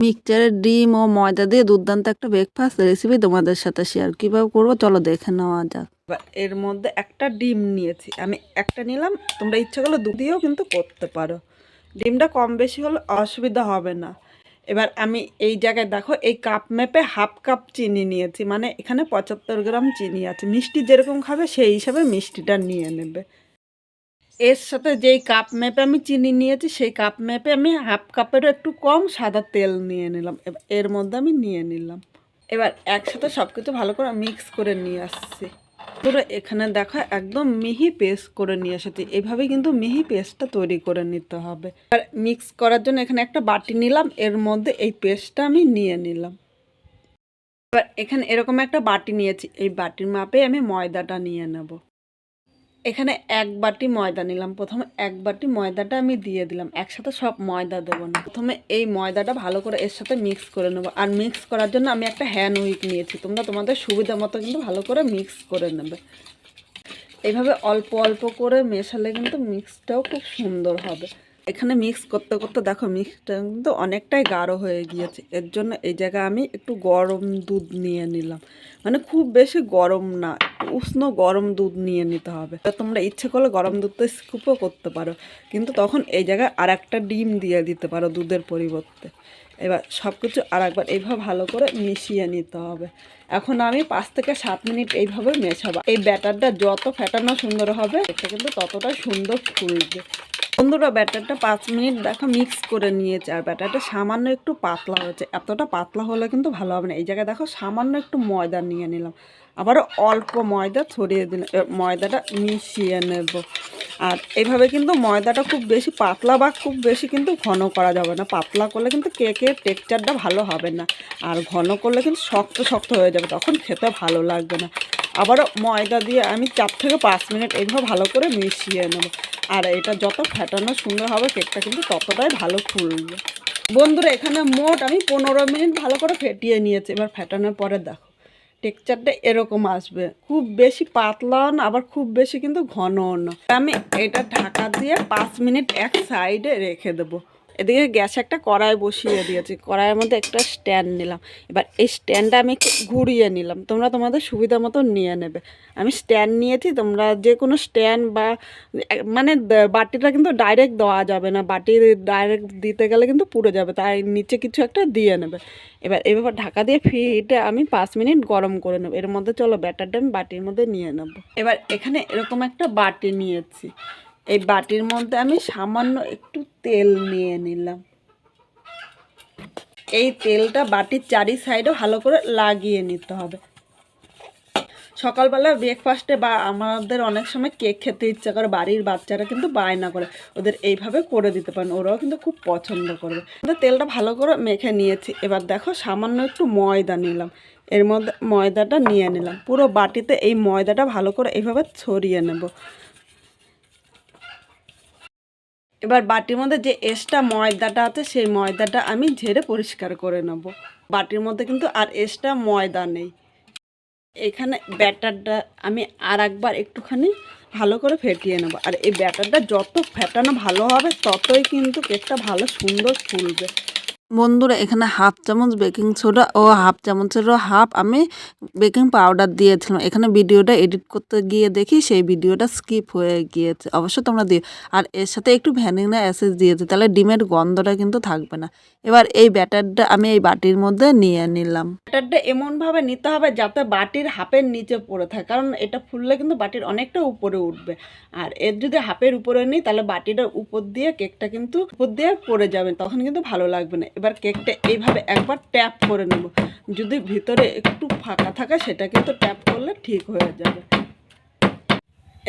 মিক্সচারের ডিম ও ময়দা দিয়ে দুর্দান্ত একটা ব্রেকফাস্ট রেসিপি তোমাদের সাথে শেয়ার কীভাবে করবো চলো দেখে নেওয়া যাক। এর মধ্যে একটা ডিম নিয়েছি, আমি একটা নিলাম, তোমরা ইচ্ছা করলে দু দিয়েও কিন্তু করতে পারো। ডিমটা কম বেশি হলে অসুবিধা হবে না। এবার আমি এই জায়গায় দেখো এই কাপ মেপে হাফ কাপ চিনি নিয়েছি, মানে এখানে 75 গ্রাম চিনি আছে। মিষ্টি যেরকম খাবে সেই হিসাবে মিষ্টিটা নিয়ে নেবে। এর সাথে যেই কাপ মেপে আমি চিনি নিয়েছি সেই কাপ মেপে আমি হাফ কাপেরও একটু কম সাদা তেল নিয়ে নিলাম। এর মধ্যে আমি নিয়ে নিলাম। এবার একসাথে সব কিছু ভালো করে মিক্স করে নিয়ে আসছি। পুরো এখানে দেখো একদম মিহি পেস্ট করে নিয়ে এসেছি। এইভাবে কিন্তু মিহি পেস্টটা তৈরি করে নিতে হবে। আর মিক্স করার জন্য এখানে একটা বাটি নিলাম, এর মধ্যে এই পেস্টটা আমি নিয়ে নিলাম। এবার এখানে এরকম একটা বাটি নিয়েছি, এই বাটির মাপে আমি ময়দাটা নিয়ে নেব। এখানে এক বাটি ময়দা নিলাম। প্রথমে এক বাটি ময়দাটা আমি দিয়ে দিলাম, একসাথে সব ময়দা দেবো না। প্রথমে এই ময়দাটা ভালো করে এর সাথে মিক্স করে নেবো। আর মিক্স করার জন্য আমি একটা হ্যান্ড উইক নিয়েছি, তোমরা তোমাদের সুবিধা মতো কিন্তু ভালো করে মিক্স করে নেবে। এইভাবে অল্প অল্প করে মেশালে কিন্তু মিক্সটাও খুব সুন্দর হবে। এখানে মিক্স করতে করতে দেখো মিক্সটা কিন্তু অনেকটাই গাঢ় হয়ে গিয়েছে। এর জন্য এই জায়গায় আমি একটু গরম দুধ নিয়ে নিলাম, মানে খুব বেশি গরম না, উষ্ণ গরম দুধ নিয়ে নিতে হবে। তোমরা ইচ্ছে করলে গরম দুধটা স্কুপও করতে পারো, কিন্তু তখন এই জায়গায় আর একটা ডিম দিয়ে দিতে পারো দুধের পরিবর্তে। এবার সব কিছু আর একবার এইভাবে ভালো করে মিশিয়ে নিতে হবে। এখন আমি 5 থেকে 7 মিনিট এইভাবে মেশাবো। এই ব্যাটারটা যত ফেটানো সুন্দর হবে এটা কিন্তু ততটা সুন্দর ফুলবে। বন্ধুরা ব্যাটারটা 5 মিনিট দেখো মিক্স করে নিয়েছে, আর ব্যাটারটা সামান্য একটু পাতলা হয়েছে। এতটা পাতলা হলে কিন্তু ভালো হবে না। এই জায়গায় দেখো সামান্য একটু ময়দা নিয়ে নিলাম, আবারও অল্প ময়দা ছড়িয়ে দিলাম, ময়দাটা মিশিয়ে নেব। আর এইভাবে কিন্তু ময়দাটা খুব বেশি পাতলা বা খুব বেশি কিন্তু ঘন করা যাবে না। পাতলা করলে কিন্তু কেকের টেক্সচারটা ভালো হবে না, আর ঘন করলে কিন্তু শক্ত শক্ত হয়ে যাবে, তখন খেতে ভালো লাগবে না। আবারও ময়দা দিয়ে আমি 4 থেকে 5 মিনিট এইভাবে ভালো করে মিশিয়ে নেব। আর এটা যত ফেটানো সুন্দর হবে কেকটা কিন্তু ততটাই ভালো ফুলবে। বন্ধুরা এখানে মোট আমি 15 মিনিট ভালো করে ফেটিয়ে নিয়েছি। এবার ফেটানোর পরে দেখো টেক্সচারটা এরকম আসবে, খুব বেশি পাতলাও না আবার খুব বেশি কিন্তু ঘনও না। আমি এটা ঢাকা দিয়ে 5 মিনিট এক সাইডে রেখে দেবো। এদিকে গ্যাসে একটা কড়াই বসিয়ে দিয়েছি, কড়াইয়ের মধ্যে একটা স্ট্যান্ড নিলাম। এবার এই স্ট্যান্ডটা আমি একটু ঘুরিয়ে নিলাম, তোমরা তোমাদের সুবিধা মতো নিয়ে নেবে। আমি স্ট্যান্ড নিয়েছি, তোমরা যে কোনো স্ট্যান্ড বা মানে বাটিটা কিন্তু ডাইরেক্ট দেওয়া যাবে না, বাটি ডাইরেক্ট দিতে গেলে কিন্তু পুড়ে যাবে, তাই নিচে কিছু একটা দিয়ে নেবে। এবার এইভাবে ঢাকা দিয়ে ফিটে আমি 5 মিনিট গরম করে নেব। এর মধ্যে চলো ব্যাটারটা আমি বাটির মধ্যে নিয়ে নেব। এবার এখানে এরকম একটা বাটি নিয়েছি, এই বাটির মধ্যে আমি সামান্য একটু তেল নিয়ে নিলাম। এই তেলটা বাটির চারি সাইডে ভালো করে লাগিয়ে নিতে হবে। সকালবেলা ব্রেকফাস্টে বা আমাদের অনেক সময় কেক খেতে ইচ্ছা করে, বাড়ির বাচ্চারা কিন্তু বায়না করে, ওদের এইভাবে করে দিতে পারেন, ওরাও কিন্তু খুব পছন্দ করবে। তেলটা ভালো করে মেখে নিয়েছি। এবার দেখো সামান্য একটু ময়দা নিলাম, এর মধ্যে ময়দাটা নিয়ে নিলাম। পুরো বাটিতে এই ময়দাটা ভালো করে এইভাবে ছড়িয়ে নেব। এবার বাটির মধ্যে যে এক্সট্রা ময়দাটা আছে সেই ময়দাটা আমি ঝেড়ে পরিষ্কার করে নেব। বাটির মধ্যে কিন্তু আর এক্সট্রা ময়দা নেই। এখানে ব্যাটারটা আমি আর একবার একটুখানি ভালো করে ফেটিয়ে নেব। আর এই ব্যাটারটা যত ফেটানো ভালো হবে ততই কিন্তু কেকটা ভালো সুন্দর ফুলবে। বন্ধুরা এখানে হাফ চামচ বেকিং সোডা ও হাফ চামচেরও হাফ আমি বেকিং পাউডার দিয়েছিলাম। এখানে ভিডিওটা এডিট করতে গিয়ে দেখি সেই ভিডিওটা স্কিপ হয়ে গিয়েছে, অবশ্য তোমরা দিও। আর এর সাথে একটু ভ্যানিলা এসেন্স দিয়েছি, তাহলে ডিমের গন্ধটা কিন্তু থাকবে না। এবার এই ব্যাটারটা আমি এই বাটির মধ্যে নিয়ে নিলাম। ব্যাটারটা এমনভাবে নিতে হবে যাতে বাটির হাফের নিচে পড়ে থাকে, কারণ এটা ফুললে কিন্তু বাটির অনেকটা উপরে উঠবে। আর এর যদি হাফের উপরে নিই তাহলে বাটিটার উপর দিয়ে কেকটা কিন্তু উপর দিয়ে পড়ে যাবে, তখন কিন্তু ভালো লাগবে না। এবার কেকটা এইভাবে একবার ট্যাপ করে নেব, যদি ভিতরে একটু ফাঁকা থাকে সেটা কিন্তু ট্যাপ করলে ঠিক হয়ে যাবে।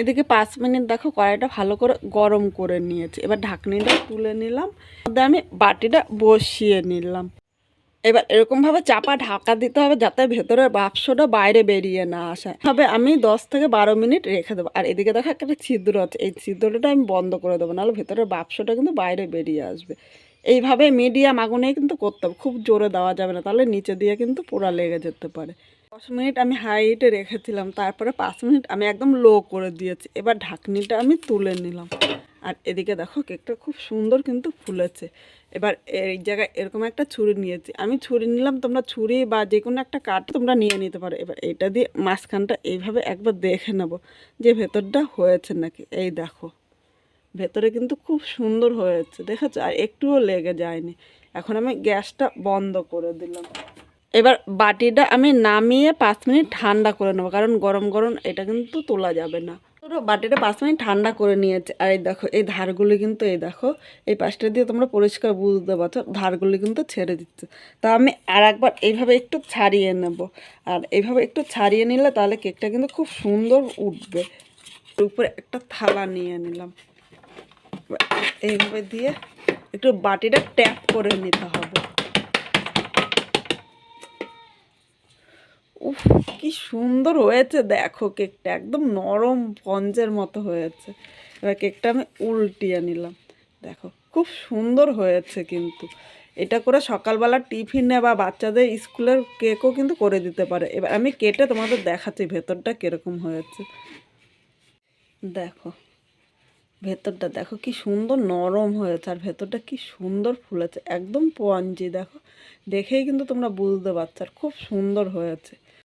এদিকে 5 মিনিট দেখো কড়াইটা ভালো করে গরম করে নিয়েছি। এবার ঢাকনিটা তুলে নিলাম, আমি বাটিটা বসিয়ে নিলাম। এবার এরকমভাবে চাপা ঢাকা দিতে হবে যাতে ভেতরের বাষ্পটা বাইরে বেরিয়ে না আসে। তবে আমি 10 থেকে 12 মিনিট রেখে দেবো। আর এদিকে দেখো একটা ছিদ্র আছে, এই ছিদ্রটা আমি বন্ধ করে দেবো, নাহলে ভেতরের বাষ্পটা কিন্তু বাইরে বেরিয়ে আসবে। এইভাবে মিডিয়াম আগুনে কিন্তু করতে হবে, খুব জোরে দেওয়া যাবে না, তাহলে নিচে দিয়ে কিন্তু পোড়া লেগে যেতে পারে। 10 মিনিট আমি হাই হিটে রেখেছিলাম, তারপরে 5 মিনিট আমি একদম লো করে দিয়েছি। এবার ঢাকনিটা আমি তুলে নিলাম। আর এদিকে দেখো কেকটা খুব সুন্দর কিন্তু ফুলেছে। এবার এই জায়গায় এরকম একটা ছুরি নিয়েছি, আমি ছুরি নিলাম, তোমরা ছুরি বা যে কোনো একটা কাঠ তোমরা নিয়ে নিতে পারো। এবার এটা দিয়ে মাঝখানটা এইভাবে একবার দেখে নেব যে ভেতরটা হয়েছে নাকি। এই দেখো ভেতরে কিন্তু খুব সুন্দর হয়েছে, দেখেছো, আর একটুও লেগে যায়নি। এখন আমি গ্যাসটা বন্ধ করে দিলাম। এবার বাটিটা আমি নামিয়ে 5 মিনিট ঠান্ডা করে নেবো, কারণ গরম গরম এটা কিন্তু তোলা যাবে না। পুরো বাটিটা 5 মিনিট ঠান্ডা করে নিয়েছে। আর এই দেখো এই ধারগুলি কিন্তু, এই দেখো এই পাশটা দিয়ে তোমরা পরিষ্কার বুঝতে পারছো, ধারগুলি কিন্তু ছেড়ে দিচ্ছে। তা আমি আর একবার এইভাবে একটু ছাড়িয়ে নেব। আর এইভাবে একটু ছাড়িয়ে নিলে তাহলে কেকটা কিন্তু খুব সুন্দর উঠবে। উপরে একটা থালা নিয়ে নিলাম, এইভাবে দিয়ে একটু বাটিটা ট্যাপ করে নিতে হবে। উফ, কি সুন্দর হয়েছে দেখো কেকটা, একদম নরম স্পঞ্জের মতো হয়েছে। এবার কেকটা আমি উল্টিয়ে নিলাম, দেখো খুব সুন্দর হয়েছে কিন্তু। এটা করে সকালবেলা টিফিনে বা বাচ্চাদের স্কুলের কেকও কিন্তু করে দিতে পারে। এবার আমি কেটে তোমাদের দেখাচ্ছি ভেতরটা কীরকম হয়েছে। দেখো ভেতরটা দেখো কি সুন্দর নরম হয়েছে, আর ভেতরটা কি সুন্দর ফুলেছে, একদম স্পঞ্জি। দেখো দেখেই কিন্তু তোমরা বুঝতে পারছো, আর খুব সুন্দর হয়েছে।